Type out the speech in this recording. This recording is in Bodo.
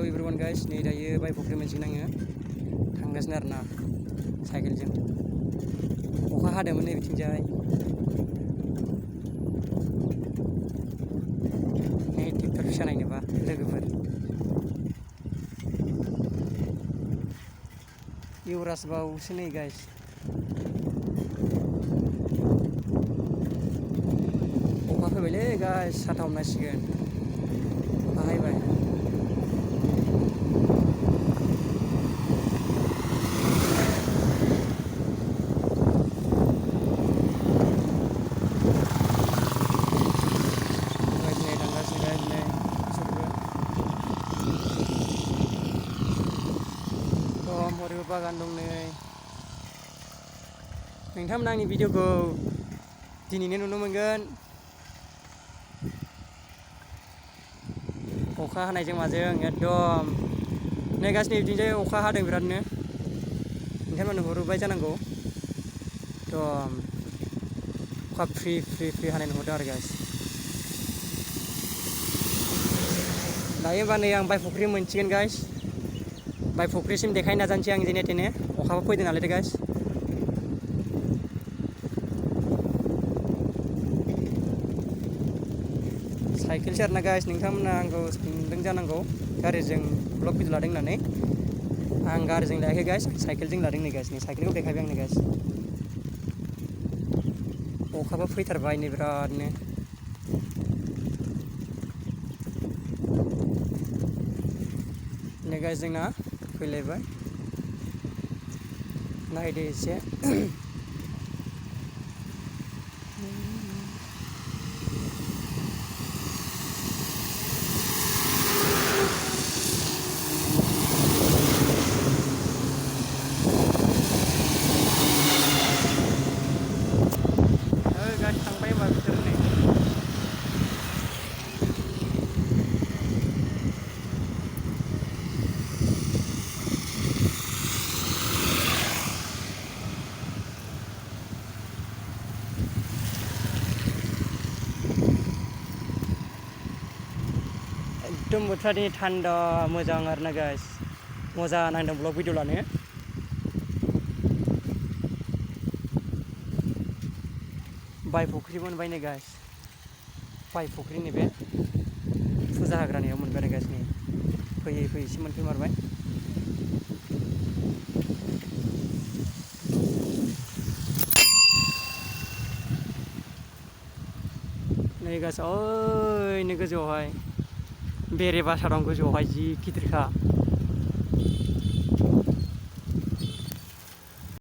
हेलौ एभ्रिवान गाइस, नै दायो बाय फुख्रि मोनसिगोन आङो थांगासिनो आरोना साइकेलजों। अखा हादोंमोन नै बिथिंजाय। नै ट्रेक्टर फिसा नायनोबा लोगोफोर इउरासबावसो नै गाइस। अखा फैबायलै गाइस, साथा हमनांसिगोन। अखा हायबाय। हरैबो बागान दं नै। नोंथांमोना आंनि भिडिअखौ दिनैनो नुनो मोनगोन। अखा हानायजों माजों एकदम नै गासिनि बिथिंजाय अखा हादों बिरादनो। नोंथांमोना नुहुरबाय जानांगौ। एकदम अखा फ्रि फ्रि फ्रि हानाय नुहुरदों आरो गाइस। दायो होनबा नै आं बाय फुख्रि मोनसिगोन गाइस। बाय फुख्रिसिम देखायनो नाजानोसै आं जेने थेने। अखाबो फैदों नालाय गाइस। साइकेलसो आरोना गाइस। नोंथांमोना आंखौ सोंदों जानांगौ गारिजों ब्लग भिडिअ लादों होननानै। आं गारिजों लायाखै गाइस, साइकेलजों लादों नै गाइस। नै साइकेलखौ देखायबाय आंनो गाइस। अखाबो फैथारबाय नै बिरादनो। नै गाइस जोंना फैलायबाय। नायदो एसे। गाइस थांबाय होनबा बिसोर नै। एकदम बोथोरा दिनै थान्दा मोजां आरोना गाइस। मोजां नांदों ब्लग भिडिअ लानो। बाय फुख्रि मोनबाय नै गाइस। बाय फुख्रिनि बे फुजा होग्रानियाव मोनबाय आरो गाइस। नै फैयै फैयैसो मोनफैमारबाय। नै गाइस ओइनो गोजौआवहाय बेरे बासा दं, गोजौआवहाय जि गिदिरखा।